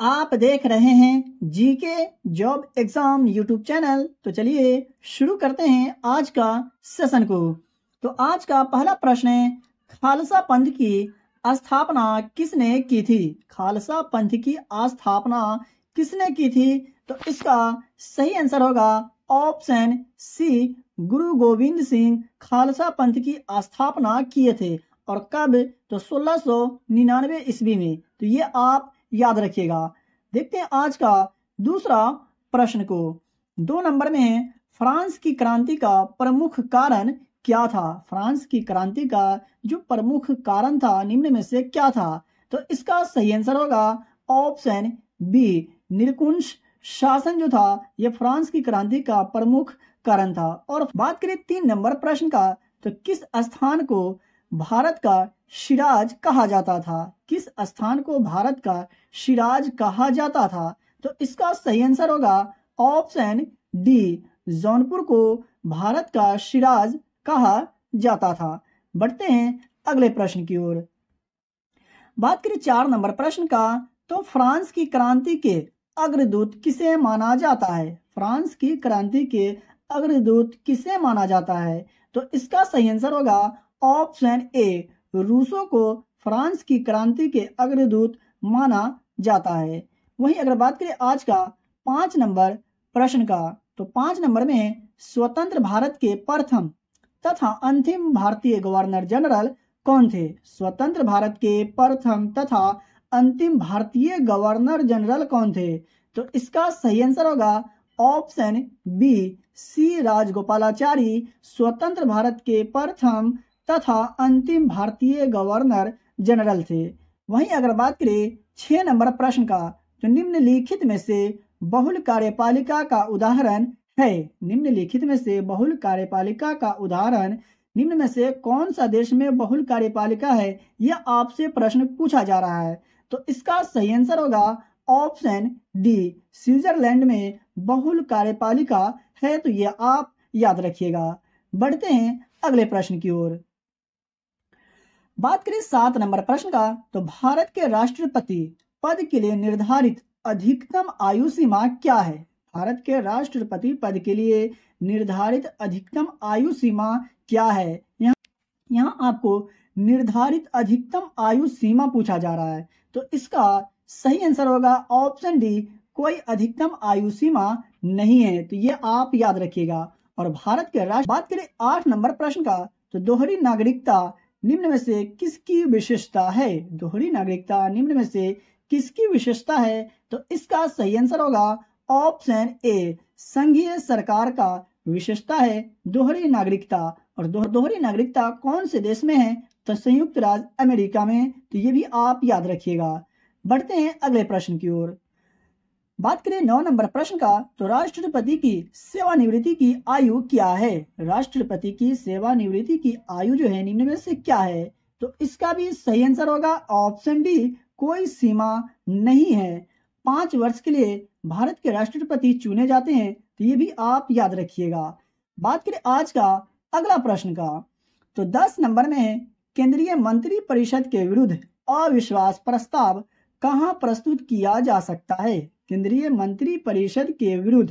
आप देख रहे हैं GK job exam YouTube channel. तो चलिए शुरू करते हैं आज का सेशन को। तो आज का पहला प्रश्न है, खालसा पंथ की स्थापना किसने की थी? खालसा पंथ की स्थापना किसने की थी? तो इसका सही आंसर होगा ऑप्शन सी, गुरु गोविंद सिंह खालसा पंथ की स्थापना किए थे। और कब? तो 1699 ईस्वी में। तो ये आप याद रखिएगा। देखते हैं आज का दूसरा प्रश्न को। 2 नंबर में है, फ्रांस की क्रांति का प्रमुख कारण क्या था? फ्रांस की क्रांति का जो प्रमुख कारण था निम्न में से क्या था? तो इसका सही आंसर होगा ऑप्शन बी, निरंकुश शासन जो था यह फ्रांस की क्रांति का प्रमुख कारण था। और बात करें 3 नंबर प्रश्न का, तो किस स्थान को भारत का शिराज कहा जाता था? किस स्थान को भारत का शिराज कहा जाता था? तो इसका सही आंसर होगा ऑप्शन डी, जौनपुर को भारत का शिराज कहा जाता था। बढ़ते हैं अगले प्रश्न की ओर। बात करें 4 नंबर प्रश्न का, तो फ्रांस की क्रांति के अग्रदूत किसे माना जाता है? फ्रांस की क्रांति के अग्रदूत किसे माना जाता है? तो इसका सही आंसर होगा ऑप्शन ए, रूसों को फ्रांस की क्रांति के अग्रदूत माना जाता है। वहीं अगर बात करें आज का 5 नंबर प्रश्न का, तो 5 नंबर में स्वतंत्र भारत के प्रथम तथा अंतिम भारतीय गवर्नर जनरल कौन थे? स्वतंत्र भारत के प्रथम तथा अंतिम भारतीय गवर्नर जनरल कौन थे? तो इसका सही आंसर होगा ऑप्शन बी, सी राजगोपालाचारी स्वतंत्र भारत के प्रथम तथा अंतिम भारतीय गवर्नर जनरल थे। वहीं अगर बात करें 6 नंबर प्रश्न का, तो निम्नलिखित में से बहुल कार्यपालिका का उदाहरण है। निम्नलिखित में से बहुल कार्यपालिका का उदाहरण, निम्न में से कौन सा देश में बहुल कार्यपालिका है, यह आपसे प्रश्न पूछा जा रहा है। तो इसका सही आंसर होगा ऑप्शन डी, स्विट्जरलैंड में बहुल कार्यपालिका है। तो यह आप याद रखिएगा। बढ़ते हैं अगले प्रश्न की ओर। बात करें 7 नंबर प्रश्न का, तो भारत के राष्ट्रपति पद के लिए निर्धारित अधिकतम आयु सीमा क्या है? भारत के राष्ट्रपति पद के लिए निर्धारित अधिकतम आयु सीमा क्या है? यहाँ आपको निर्धारित अधिकतम आयु सीमा पूछा जा रहा है। तो इसका सही आंसर होगा ऑप्शन डी, कोई अधिकतम आयु सीमा नहीं है। तो ये आप याद रखिएगा। और भारत के राष्ट्र बात करें 8 नंबर प्रश्न का, तो दोहरी नागरिकता निम्न में से किसकी विशेषता है? दोहरी नागरिकता निम्न में से किसकी विशेषता है? तो इसका सही आंसर होगा ऑप्शन ए, संघीय सरकार का विशेषता है दोहरी नागरिकता। और दोहरी नागरिकता कौन से देश में है? तो संयुक्त राज्य अमेरिका में। तो ये भी आप याद रखिएगा। बढ़ते हैं अगले प्रश्न की ओर। बात करें 9 नंबर प्रश्न का, तो राष्ट्रपति की सेवानिवृत्ति की आयु क्या है? राष्ट्रपति की सेवानिवृत्ति की आयु जो है निम्न में से क्या है? तो इसका भी सही आंसर होगा ऑप्शन डी, कोई सीमा नहीं है। 5 वर्ष के लिए भारत के राष्ट्रपति चुने जाते हैं। तो ये भी आप याद रखिएगा। बात करें आज का अगला प्रश्न का, तो 10 नंबर में है, केंद्रीय मंत्री परिषद के विरुद्ध अविश्वास प्रस्ताव कहाँ प्रस्तुत किया जा सकता है? केंद्रीय मंत्री परिषद के विरुद्ध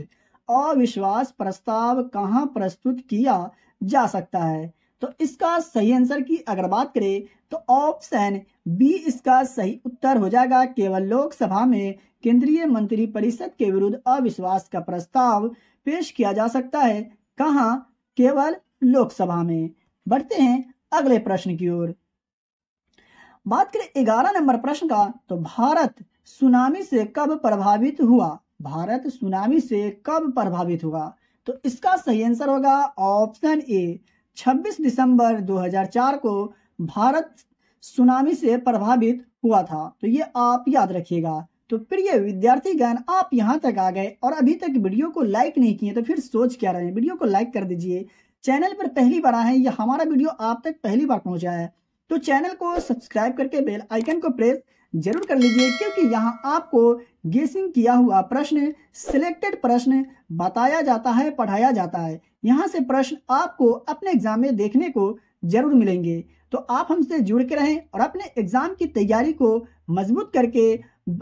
अविश्वास प्रस्ताव कहाँ प्रस्तुत किया जा सकता है? तो इसका सही आंसर की अगर बात करें तो ऑप्शन बी इसका सही उत्तर हो जाएगा। केवल लोकसभा में केंद्रीय मंत्री परिषद के विरुद्ध अविश्वास का प्रस्ताव पेश किया जा सकता है। कहाँ? केवल लोकसभा में। बढ़ते हैं अगले प्रश्न की ओर। बात करें 11 नंबर प्रश्न का, तो भारत सुनामी से कब प्रभावित हुआ? भारत सुनामी से कब प्रभावित हुआ? तो इसका सही आंसर होगा ऑप्शन ए, 26 दिसंबर 2004 को भारत सुनामी से प्रभावित हुआ था। तो ये आप याद रखिएगा। तो प्रिय विद्यार्थीगण, आप यहाँ तक आ गए और अभी तक वीडियो को लाइक नहीं किए तो फिर सोच क्या रहे हैं? वीडियो को लाइक कर दीजिए। चैनल पर पहली बार आए हैं या हमारा वीडियो आप तक पहली बार पहुंचा है तो चैनल को सब्सक्राइब करके बेल आइकन को प्रेस जरूर कर लीजिए, क्योंकि यहाँ आपको गेसिंग किया हुआ प्रश्न, सिलेक्टेड प्रश्न बताया जाता है, पढ़ाया जाता है। यहाँ से प्रश्न आपको अपने एग्जाम में देखने को जरूर मिलेंगे। तो आप हमसे जुड़ के रहें और अपने एग्जाम की तैयारी को मजबूत करके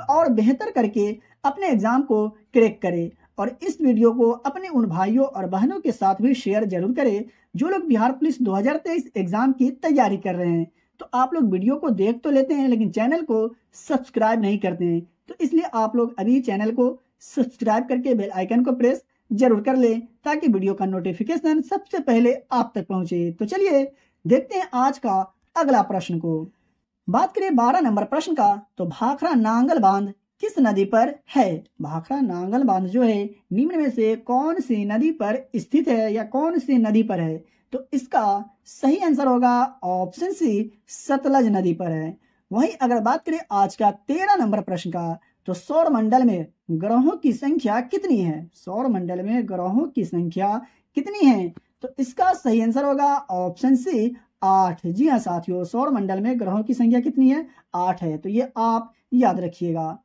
और बेहतर करके अपने एग्जाम को क्रैक करें। और इस वीडियो को अपने उन भाइयों और बहनों के साथ भी शेयर जरूर करें जो लोग बिहार पुलिस 2023 एग्जाम की तैयारी कर रहे हैं। तो आप लोग वीडियो को देख तो लेते हैं लेकिन चैनल को सब्सक्राइब नहीं करते हैं, तो इसलिए आप लोग अभी चैनल को सब्सक्राइब करके बेल आइकन को प्रेस जरूर कर लें ताकि वीडियो का नोटिफिकेशन सबसे पहले आप तक पहुंचे। तो चलिए देखते हैं आज का अगला प्रश्न को। बात करें 12 नंबर प्रश्न का, तो भाखड़ा नांगल बांध किस नदी पर है? भाखड़ा नांगल बांध जो है निम्न में से कौन सी नदी पर स्थित है या कौन सी नदी पर है? तो इसका सही आंसर होगा ऑप्शन सी, सतलज नदी पर है। वहीं अगर बात करें आज का 13 नंबर प्रश्न का, तो सौर मंडल में ग्रहों की संख्या कितनी है? सौर मंडल में ग्रहों की संख्या कितनी है? तो इसका सही आंसर होगा ऑप्शन सी, 8। जी हाँ साथियों, सौर मंडल में ग्रहों की संख्या कितनी है? 8 है, तो ये आप याद रखिएगा।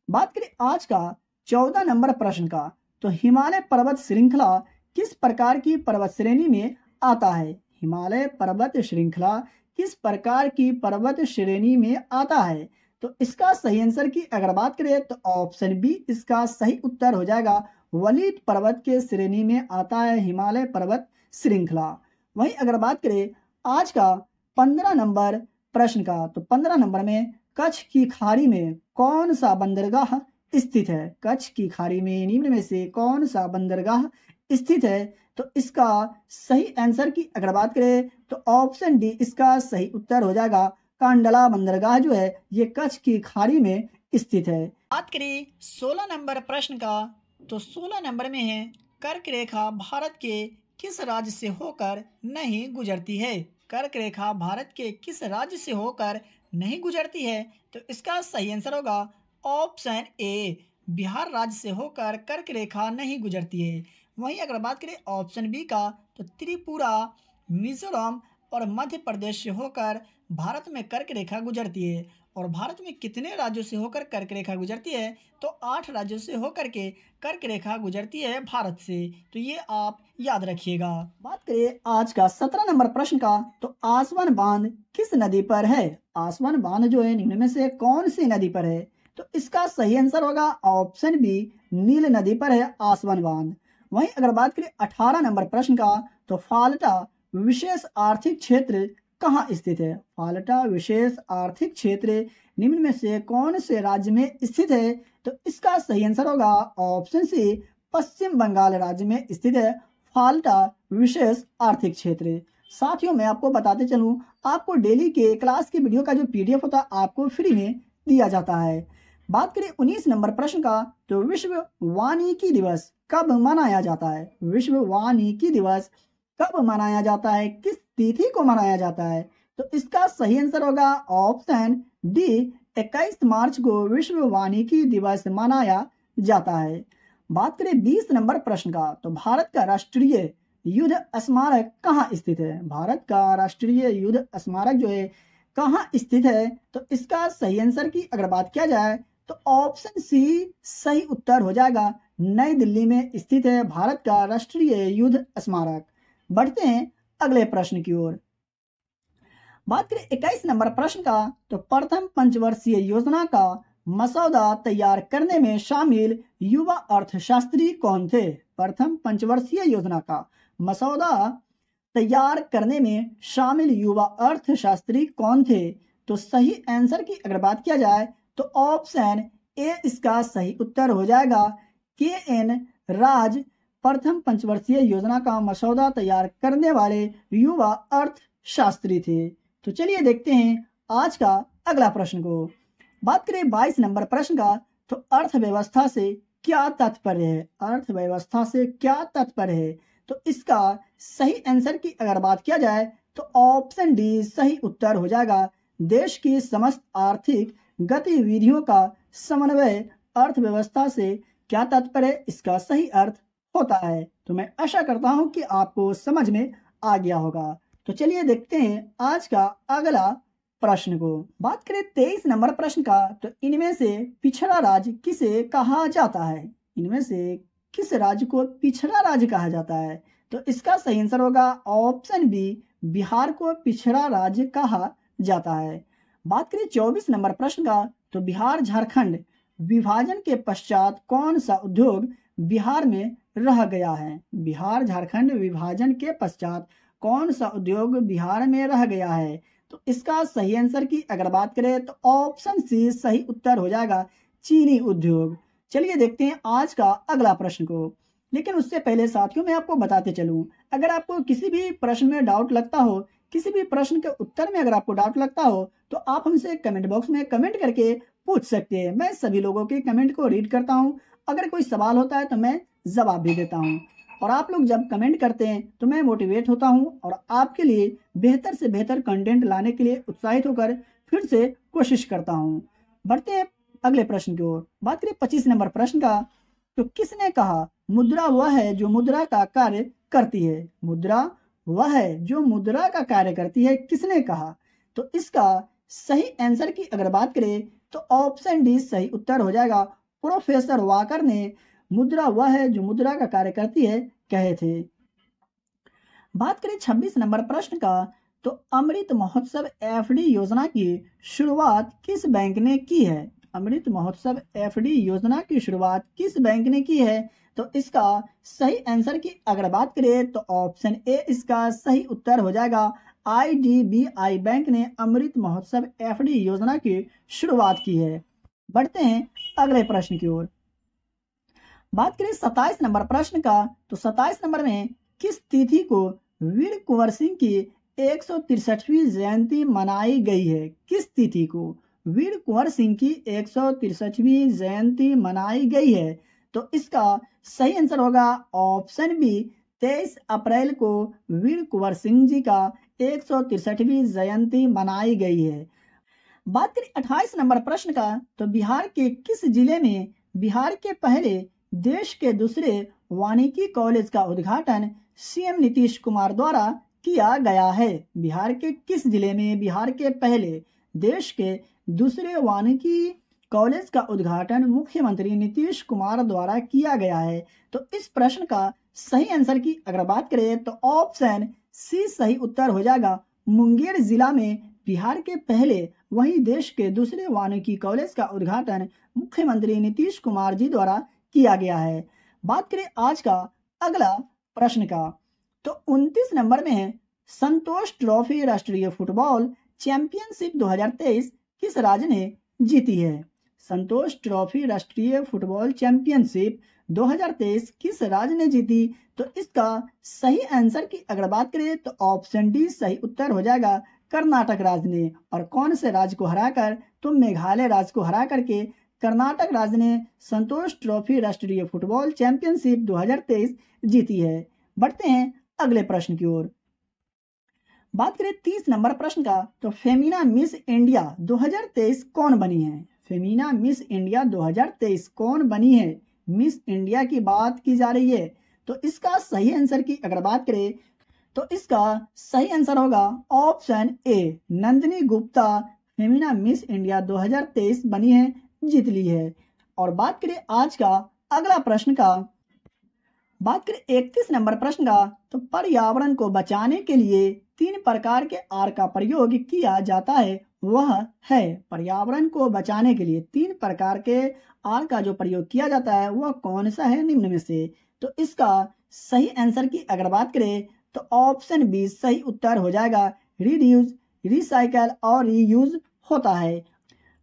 बात करें आज का 14 नंबर प्रश्न का, तो हिमालय पर्वत श्रृंखला किस प्रकार की पर्वत श्रेणी में आता है? हिमालय पर्वत श्रृंखला किस प्रकार की पर्वत श्रेणी में आता है? तो इसका सही आंसर की अगर बात करें तो ऑप्शन बी इसका सही उत्तर हो जाएगा। वलीद पर्वत के श्रेणी में आता है हिमालय पर्वत श्रृंखला। वहीं अगर बात करें आज का 15 नंबर प्रश्न का, तो 15 नंबर में कच्छ की खाड़ी में कौन सा बंदरगाह स्थित है? कच्छ की खाड़ी में निम्न में से कौन सा बंदरगाह स्थित है? तो इसका सही आंसर की अगर बात करें तो ऑप्शन डी इसका सही उत्तर हो जाएगा। कांडला बंदरगाह जो है ये कच्छ की खाड़ी में स्थित है। बात करें 16 नंबर प्रश्न का, तो 16 नंबर में है कर्क रेखा भारत के किस राज्य से होकर नहीं गुजरती है? कर्क रेखा भारत के किस राज्य से होकर नहीं गुजरती है? तो इसका सही आंसर होगा ऑप्शन ए, बिहार राज्य से होकर कर्क रेखा नहीं गुजरती है। वहीं अगर बात करें ऑप्शन बी का, तो त्रिपुरा, मिजोरम और मध्य प्रदेश से होकर भारत में कर्क रेखा गुजरती है। और भारत में कितने राज्यों से होकर कर्क रेखा गुजरती है? तो 8 राज्यों से होकर के कर्क रेखा गुजरती है भारत से, तो ये आप याद रखिएगा। बात करें आज का 17 नंबर प्रश्न का, तो आसवन बांध किस नदी पर है? आसवन बांध जो है निम्न में से कौन सी नदी पर है? तो इसका सही आंसर होगा ऑप्शन बी, नील नदी पर है आसवन बांध। वहीं अगर बात करें 18 नंबर प्रश्न का, तो फाल्टा विशेष आर्थिक क्षेत्र कहाँ स्थित है? फाल्टा विशेष आर्थिक क्षेत्र निम्न में से कौन से राज्य में स्थित है? तो इसका सही आंसर होगा ऑप्शन सी, पश्चिम बंगाल राज्य में स्थित है फाल्टा विशेष आर्थिक क्षेत्र। साथियों मैं आपको बताते चलूं, आपको डेली के क्लास के वीडियो का जो पीडीएफ होता है आपको फ्री में दिया जाता है। बात करें 19 नंबर प्रश्न का, तो विश्व वानिकी दिवस कब मनाया जाता है? विश्व वानिकी दिवस कब मनाया जाता है? किस तिथि को मनाया जाता है? तो इसका सही आंसर होगा ऑप्शन डी, 21 मार्च को विश्व वानिकी दिवस मनाया जाता है। बात करें 20 नंबर प्रश्न का, तो भारत का राष्ट्रीय युद्ध स्मारक कहाँ स्थित है? भारत का राष्ट्रीय युद्ध स्मारक जो है कहाँ स्थित है? तो इसका सही आंसर की अगर बात किया जाए तो ऑप्शन सी सही उत्तर हो जाएगा। नई दिल्ली में स्थित है भारत का राष्ट्रीय युद्ध स्मारक। बढ़ते हैं अगले प्रश्न की ओर। बात करें 21 नंबर प्रश्न का, तो प्रथम पंचवर्षीय योजना का मसौदा तैयार करने में शामिल युवा अर्थशास्त्री कौन थे? प्रथम पंचवर्षीय योजना का मसौदा तैयार करने में शामिल युवा अर्थशास्त्री कौन थे? तो सही आंसर की अगर बात किया जाए तो ऑप्शन ए इसका सही उत्तर हो जाएगा। के.एन. राज प्रथम पंचवर्षीय योजना का मसौदा तैयार करने वाले युवा अर्थशास्त्री थे। तो चलिए देखते हैं आज का अगला प्रश्न को। बात करें 22 नंबर प्रश्न का, तो अर्थव्यवस्था से क्या तात्पर्य है? अर्थव्यवस्था से क्या तात्पर्य है? तो इसका सही आंसर की अगर बात किया जाए तो ऑप्शन डी सही उत्तर हो जाएगा। देश की समस्त आर्थिक गतिविधियों का समन्वय अर्थव्यवस्था से क्या तात्पर्य, इसका सही अर्थ होता है। तो मैं आशा करता हूं कि आपको समझ में आ गया होगा। तो चलिए देखते हैं आज का अगला प्रश्न को। बात करें 23 नंबर प्रश्न का, तो इनमें से पिछड़ा राज्य किसे कहा जाता है? इनमें से किस राज्य को पिछड़ा राज्य कहा जाता है? तो इसका सही आंसर होगा ऑप्शन बी, बिहार को पिछड़ा राज्य कहा जाता है। बात करें 24 नंबर प्रश्न का, तो बिहार झारखंड विभाजन के पश्चात कौन सा उद्योग बिहार में रह गया है? बिहार झारखंड विभाजन के पश्चात कौन सा उद्योग बिहार में रह गया है? तो इसका सही आंसर की अगर बात करें तो ऑप्शन सी सही उत्तर हो जाएगा, चीनी उद्योग। चलिए देखते हैं आज का अगला प्रश्न को। लेकिन उससे पहले साथियों मैं आपको बताते चलूं, अगर आपको किसी भी प्रश्न में डाउट लगता हो, किसी भी प्रश्न के उत्तर में अगर आपको डाउट लगता हो, तो आप हमसे कमेंट बॉक्स में कमेंट करके पूछ सकते हैं। मैं सभी लोगों के कमेंट को रीड करता हूं। अगर कोई सवाल होता है तो मैं जवाब भी देता हूं। और आप लोग जब कमेंट करते हैं तो मैं मोटिवेट होता हूं और आपके लिए बेहतर से बेहतर कंटेंट लाने के लिए उत्साहित होकर फिर से कोशिश करता हूं। बढ़ते हैं अगले प्रश्न की ओर। बात करें 25 नंबर प्रश्न का, तो किसने कहा मुद्रा वह है जो मुद्रा का कार्य करती है? मुद्रा वह है जो मुद्रा का कार्य करती है, किसने कहा? तो इसका सही आंसर की अगर बात करें तो ऑप्शन डी सही उत्तर हो जाएगा। प्रोफेसर वाकर ने मुद्रा वह है जो मुद्रा का कार्य करती है कहे थे। बात करें 26 नंबर प्रश्न का, तो अमृत महोत्सव एफडी योजना की शुरुआत किस बैंक ने की है? अमृत महोत्सव एफडी योजना की शुरुआत किस बैंक ने की है? तो इसका सही आंसर की अगर बात करें तो ऑप्शन ए इसका सही उत्तर हो जाएगा। आईडीबीआई बैंक ने अमृत महोत्सव एफडी योजना की शुरुआत की है। बढ़ते हैं अगले प्रश्न की ओर। बात करें 27 नंबर प्रश्न का, तो 27 नंबर में किस तिथि को वीर कुंवर सिंह की 163वीं जयंती मनाई गई है? किस तिथि को वीर कुंवर सिंह की 163वीं जयंती मनाई गई है? तो इसका सही आंसर होगा ऑप्शन बी, 23 अप्रैल को वीर कुंवर सिंह जी का 163वीं जयंती मनाई गई है। बात करें 28 नंबर प्रश्न का, तो बिहार के किस जिले में बिहार के पहले देश के दूसरे वानिकी कॉलेज का उद्घाटन सीएम नीतीश कुमार द्वारा किया गया है? बिहार के किस जिले में बिहार के पहले देश के दूसरे वानिकी कॉलेज का उद्घाटन मुख्यमंत्री नीतीश कुमार द्वारा किया गया है? तो इस प्रश्न का सही आंसर की अगर बात करें तो ऑप्शन सी सही उत्तर हो जाएगा। मुंगेर जिला में बिहार के पहले वही देश के दूसरे वानिकी कॉलेज का उद्घाटन मुख्यमंत्री नीतीश कुमार जी द्वारा किया गया है। बात करें आज का अगला प्रश्न का, तो 29 नंबर में है, संतोष ट्रॉफी राष्ट्रीय फुटबॉल चैंपियनशिप 2023 किस राज्य ने जीती है? संतोष ट्रॉफी राष्ट्रीय फुटबॉल चैंपियनशिप 2023 किस राज्य ने जीती? तो इसका सही आंसर की अगर बात करें तो ऑप्शन डी सही उत्तर हो जाएगा, कर्नाटक राज्य ने। और कौन से राज्य को हराकर? तो मेघालय राज्य को हरा करके कर्नाटक राज्य ने संतोष ट्रॉफी राष्ट्रीय फुटबॉल चैंपियनशिप 2023 जीती है। बढ़ते हैं अगले प्रश्न की ओर। बात करें 30 नंबर प्रश्न का, तो फेमिना मिस इंडिया 2023 कौन बनी है? फेमिना मिस इंडिया 2023 कौन बनी है? मिस इंडिया की बात की जा रही है। तो इसका सही आंसर की अगर बात करें तो इसका सही आंसर होगा option A, Nandini Gupta Femina miss India 2023 बनी है, जीत ली है। और बात करें आज का अगला प्रश्न का, बात करें 31 नंबर प्रश्न का, तो पर्यावरण को बचाने के लिए 3 प्रकार के आर का प्रयोग किया जाता है, वह है? पर्यावरण को बचाने के लिए 3 प्रकार के आर का जो प्रयोग किया जाता है वह कौन सा है निम्न में से? तो इसका सही आंसर की अगर बात करें तो ऑप्शन बी सही उत्तर हो जाएगा। रिड्यूस, रिसाइकल और रीयूज होता है।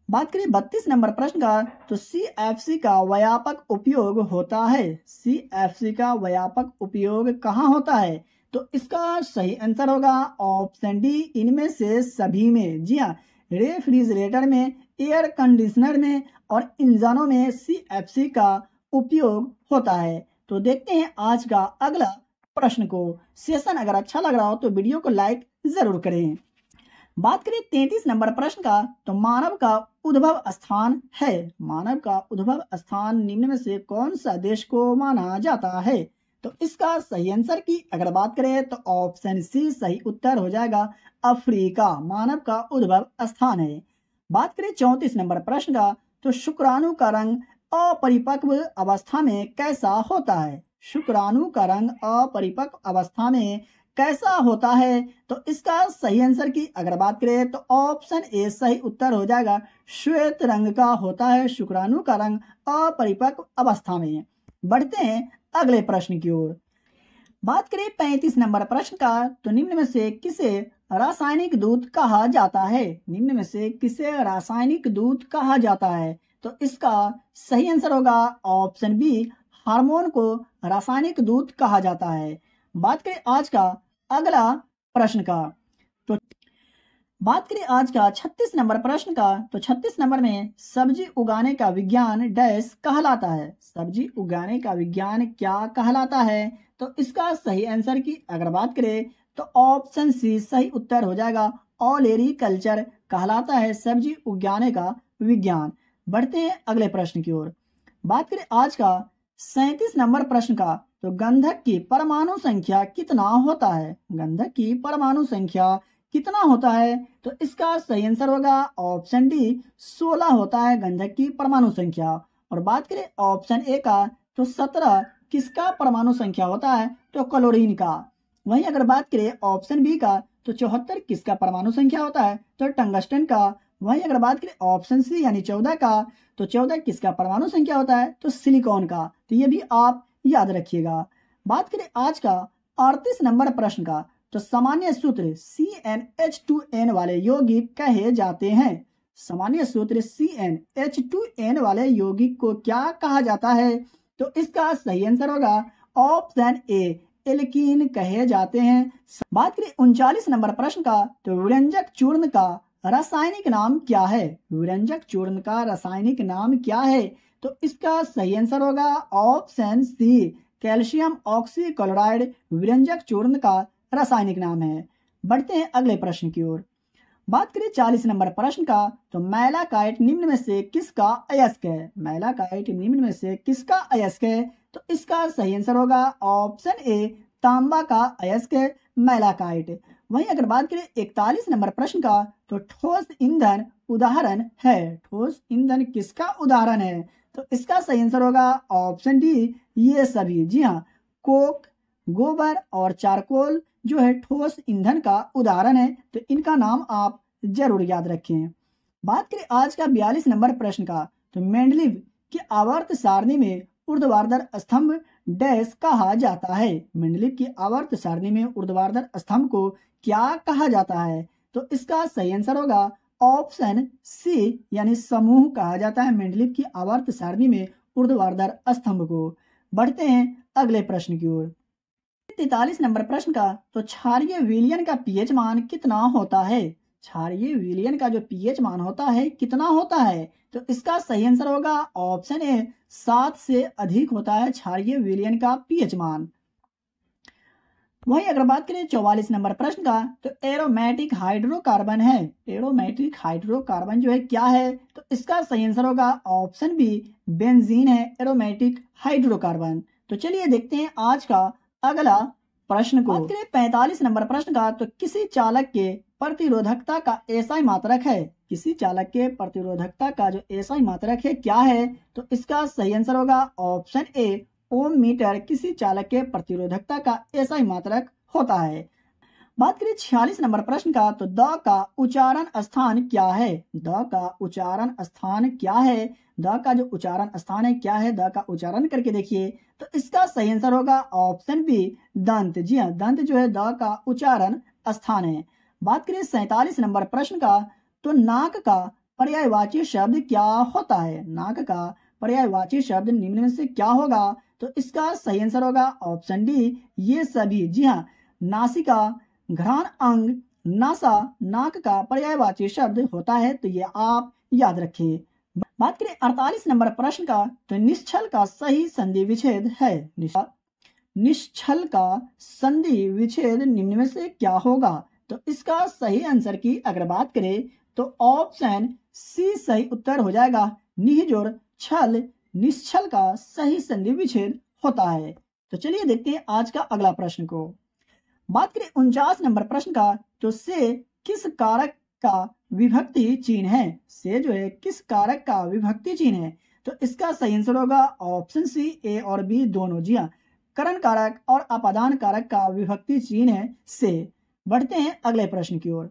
बात करें 32 नंबर प्रश्न का, तो CFC का व्यापक उपयोग होता है। CFC का व्यापक उपयोग कहाँ होता है? तो इसका सही आंसर होगा ऑप्शन डी, इनमें से सभी में। जी हाँ, रेफ्रिजरेटर में, एयर कंडीशनर में और इंजनों में CFC का उपयोग होता है। तो देखते हैं आज का अगला प्रश्न को। सेशन अगर अच्छा लग रहा हो तो वीडियो को लाइक जरूर करें। बात करें 33 नंबर प्रश्न का, तो मानव का उद्भव स्थान है। मानव का उद्भव स्थान निम्न में से कौन सा देश को माना जाता है? तो इसका सही आंसर की अगर बात करें तो ऑप्शन सी सही उत्तर हो जाएगा, अफ्रीका मानव का उद्भव स्थान है। बात करें 34 नंबर प्रश्न का, तो शुक्राणु का रंग अपरिपक्व अवस्था में कैसा होता है? शुक्राणु का रंग अपरिपक्व अवस्था में कैसा होता है? तो इसका सही आंसर की अगर बात करें तो ऑप्शन ए सही उत्तर हो जाएगा। श्वेत रंग का होता है शुक्राणु का रंग अपरिपक्व अवस्था में। बढ़ते हैं अगले प्रश्न की ओर। बात करें 35 नंबर प्रश्न का, तो निम्न में से किसे रासायनिक दूत कहा जाता है? निम्न में से किसे रासायनिक दूत कहा जाता है? तो इसका सही आंसर होगा ऑप्शन बी, हार्मोन को रासायनिक दूत कहा जाता है। बात करें आज का अगला प्रश्न का, तो बात करें आज का 36 नंबर प्रश्न का, तो 36 नंबर में सब्जी उगाने का विज्ञान डैश कहलाता है। सब्जी उगाने का विज्ञान क्या कहलाता है? तो इसका सही आंसर की अगर बात करें तो ऑप्शन सी सही उत्तर हो जाएगा। ओलेरीकल्चर कहलाता है सब्जी उगाने का विज्ञान। बढ़ते हैं अगले प्रश्न की ओर। बात करें आज का 37 नंबर प्रश्न का, तो गंधक की परमाणु संख्या कितना होता है? गंधक की परमाणु संख्या कितना होता है? तो इसका सही आंसर होगा ऑप्शन डी, 16 होता है गंधक की परमाणु संख्या। और बात करें ऑप्शन ए का, तो 17 किसका परमाणु संख्या होता है? तो क्लोरीन का। वहीं अगर बात करें ऑप्शन बी का, तो 74 किसका परमाणु संख्या होता है? तो टंगस्टन का। वहीं अगर बात करें ऑप्शन सी यानी 14 का, तो 14 किसका परमाणु संख्या होता है? तो सिलिकॉन का। तो ये भी आप याद रखिएगा। बात करें आज का 38 नंबर प्रश्न का, तो सामान्य सूत्र CnH2n वाले यौगिक कहे जाते हैं। सामान्य सूत्र CnH2n वाले यौगिक को क्या कहा जाता है? तो इसका सही आंसर होगा ऑप्शन ए, एल्कीन कहे जाते हैं। बात करें 39 नंबर प्रश्न का, तो विरंजक चूर्ण का रासायनिक नाम क्या है? विरंजक चूर्ण का रासायनिक नाम क्या है? तो इसका सही आंसर होगा ऑप्शन सी, कैल्शियम ऑक्सीक्लोराइड विरंजक चूर्ण का रासायनिक नाम है। बढ़ते हैं अगले प्रश्न की ओर। बात करें 40 नंबर प्रश्न का, तो मैलाकाइट निम्न में से किसका अयस्क है? मैलाकाइट निम्न में से किसका अयस्क है? तो इसका सही आंसर होगा ऑप्शन ए, तांबा का अयस्क है मैलाकाइट। वहीं अगर बात करें 41 नंबर प्रश्न का, तो ठोस ईंधन उदाहरण है। ठोस ईंधन किसका उदाहरण है? तो इसका सही आंसर होगा ऑप्शन डी, ये सभी। जी हाँ, कोक, गोबर और चारकोल जो है ठोस ईंधन का उदाहरण है। तो इनका नाम आप जरूर याद रखें। बात करें आज का 42 नंबर प्रश्न का, तो मेंडलीव की आवर्त सारणी में ऊर्ध्वाधर स्तंभ डैश कहा जाता है। मेंडलीव की आवर्त सारणी में ऊर्ध्वाधर स्तंभ को क्या कहा जाता है? तो इसका सही आंसर होगा ऑप्शन सी, यानी समूह कहा जाता है मेंडलीव की आवर्त सारणी में ऊर्ध्वाधर स्तंभ को। बढ़ते हैं अगले प्रश्न की ओर। 43 नंबर प्रश्न का, तो क्षारीय विलयन का पीएच मान कितना होता है? क्षारीय विलयन का जो पीएच मान होता है कितना होता है? तो इसका सही आंसर होगा ऑप्शन ए, 7 से अधिक होता है क्षारीय विलयन का पीएच मान। वहीं अगर बात करें 44 नंबर प्रश्न का, तो एरोमेटिक हाइड्रोकार्बन है। एरोमेटिक हाइड्रोकार्बन जो है क्या है? तो इसका सही आंसर होगा ऑप्शन बी, बेंजीन है एरोमेटिक हाइड्रोकार्बन। तो चलिए देखते हैं आज का अगला प्रश्न को। बात करें 45 नंबर प्रश्न का, तो किसी चालक के प्रतिरोधकता का एसआई मात्रक है। किसी चालक के प्रतिरोधकता का जो एसआई मात्रक है क्या है? तो इसका सही आंसर होगा ऑप्शन ए, ओम मीटर किसी चालक के प्रतिरोधकता का एसआई मात्रक होता है। बात करें 46 नंबर प्रश्न का, तो द का उच्चारण स्थान क्या है? द का उच्चारण स्थान क्या है? द का जो उच्चारण स्थान है क्या है? द का उच्चारण करके देखिए। तो इसका सही आंसर होगा ऑप्शन बी, दंत। जी हाँ, दंत जो है द का उच्चारण स्थान है। बात करें 47 नंबर प्रश्न का, तो नाक का पर्यायवाची शब्द क्या होता है? नाक का पर्यायवाची शब्द निम्न में से क्या होगा? तो इसका सही आंसर होगा ऑप्शन डी, ये सभी। जी हाँ, नासिका, घ्राण अंग, नासा नाक का पर्यायवाची शब्द होता है। तो ये आप याद रखिए। बात करें 48 नंबर प्रश्न का, तो निश्चल का सही संधि विच्छेद है। निश्चल का संधि विच्छेद निम्न में से क्या होगा? तो इसका सही आंसर की अगर बात करें तो ऑप्शन सी सही उत्तर हो जाएगा। निजोड़ छल निश्चल का सही संधि विच्छेद होता है। तो चलिए देखते हैं आज का अगला प्रश्न को। बात करें 49 नंबर प्रश्न का, तो से किस कारक का विभक्ति चिन्ह है? से जो है किस कारक का विभक्ति चिन्ह है? तो इसका सही आंसर होगा ऑप्शन सी, ए और बी दोनों। जी हाँ, करण कारक और अपादान कारक का विभक्ति चिन्ह है से। बढ़ते हैं अगले प्रश्न की ओर।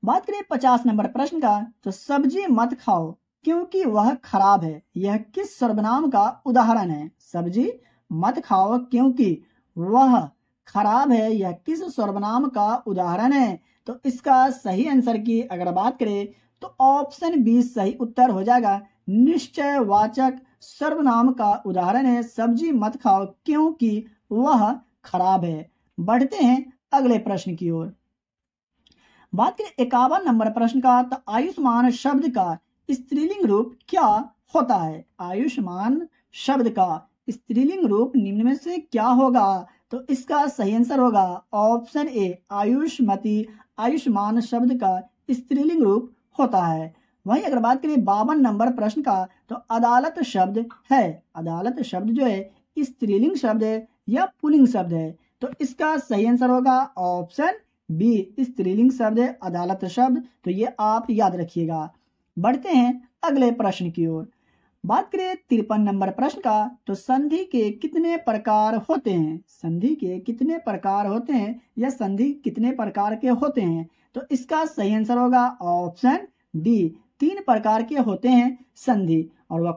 बात करें 50 नंबर प्रश्न का, तो सब्जी मत खाओ क्योंकि वह खराब है, यह किस सर्वनाम का उदाहरण है? सब्जी मत खाओ क्योंकि वह खराब है, यह किस सर्वनाम का उदाहरण है? तो इसका सही आंसर की अगर बात करें तो ऑप्शन बी सही उत्तर हो जाएगा। निश्चयवाचक सर्वनाम का उदाहरण है सब्जी मत खाओ क्योंकि वह खराब है। बढ़ते हैं अगले प्रश्न की ओर। बात करें 51 नंबर प्रश्न का, तो आयुष्मान शब्द का स्त्रीलिंग रूप क्या होता है? आयुष्मान शब्द का स्त्रीलिंग रूप निम्न में से क्या होगा? तो इसका सही आंसर होगा ऑप्शन ए आयुष्मती। आयुष्मान शब्द का स्त्रीलिंग रूप होता है। वहीं अगर बात करें 52 नंबर प्रश्न का, तो अदालत शब्द है, अदालत शब्द जो है स्त्रीलिंग शब्द है या पुल्लिंग शब्द है? तो इसका सही आंसर होगा ऑप्शन बी स्त्रीलिंग शब्द है अदालत शब्द। तो ये आप याद रखिएगा। बढ़ते हैं अगले प्रश्न की ओर। बात करें 53 नंबर प्रश्न का, तो संधि के कितने प्रकार होते हैं? संधि के कितने प्रकार होते हैं या संधि कितने प्रकार के होते हैं? तो इसका सही आंसर होगा ऑप्शन डी 3 प्रकार के होते हैं संधि। और वह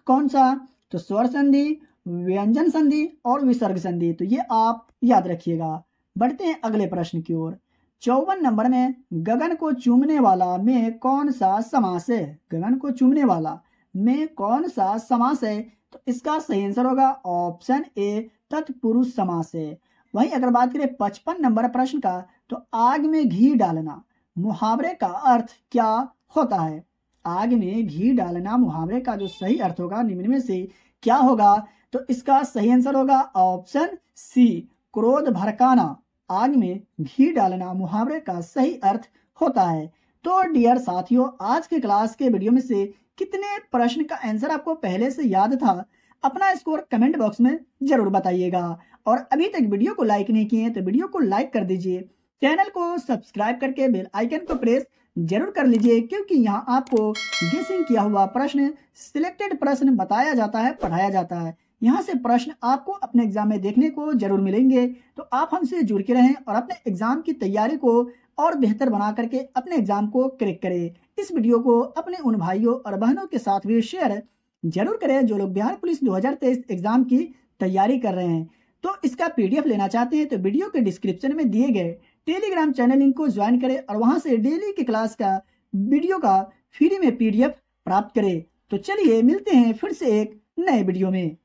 कौन सा? तो स्वर संधि, व्यंजन संधि और विसर्ग संधि। तो ये आप याद रखिएगा। बढ़ते हैं अगले प्रश्न की ओर। 54 नंबर में गगन को चूमने वाला में कौन सा समास है? गगन को चूमने वाला में कौन सा समास है? तो इसका सही आंसर होगा ऑप्शन ए तत्पुरुष समास है। वहीं अगर बात करें 55 नंबर प्रश्न का, तो आग में घी डालना मुहावरे का अर्थ क्या होता है? आग में घी डालना मुहावरे का जो सही अर्थ होगा निम्न में से क्या होगा? तो इसका सही आंसर होगा ऑप्शन सी क्रोध भड़काना। आग में घी डालना मुहावरे का सही अर्थ होता है। तो डियर साथियों, आज के क्लास के वीडियो में से कितने प्रश्न का आंसर आपको पहले से याद था? अपना स्कोर कमेंट बॉक्स में जरूर बताइएगा। और अभी तक वीडियो को लाइक नहीं किए तो वीडियो को लाइक कर दीजिए, चैनल को सब्सक्राइब करके बेल आइकन को प्रेस जरूर कर लीजिए, क्योंकि यहाँ आपको गेसिंग किया हुआ प्रश्न, सिलेक्टेड प्रश्न बताया जाता है, पढ़ाया जाता है। यहाँ से प्रश्न आपको अपने एग्जाम में देखने को जरूर मिलेंगे। तो आप हमसे जुड़ के रहें और अपने एग्जाम की तैयारी को और बेहतर बना करके अपने एग्जाम को क्रैक करें। इस वीडियो को अपने उन भाइयों और बहनों के साथ भी शेयर जरूर करें जो लोग बिहार पुलिस 2023 एग्जाम की तैयारी कर रहे हैं। तो इसका PDF लेना चाहते हैं तो वीडियो के डिस्क्रिप्शन में दिए गए टेलीग्राम चैनल लिंक को ज्वाइन करें और वहां से डेली की क्लास का वीडियो का फ्री में PDF प्राप्त करें। तो चलिए मिलते हैं फिर से एक नए वीडियो में।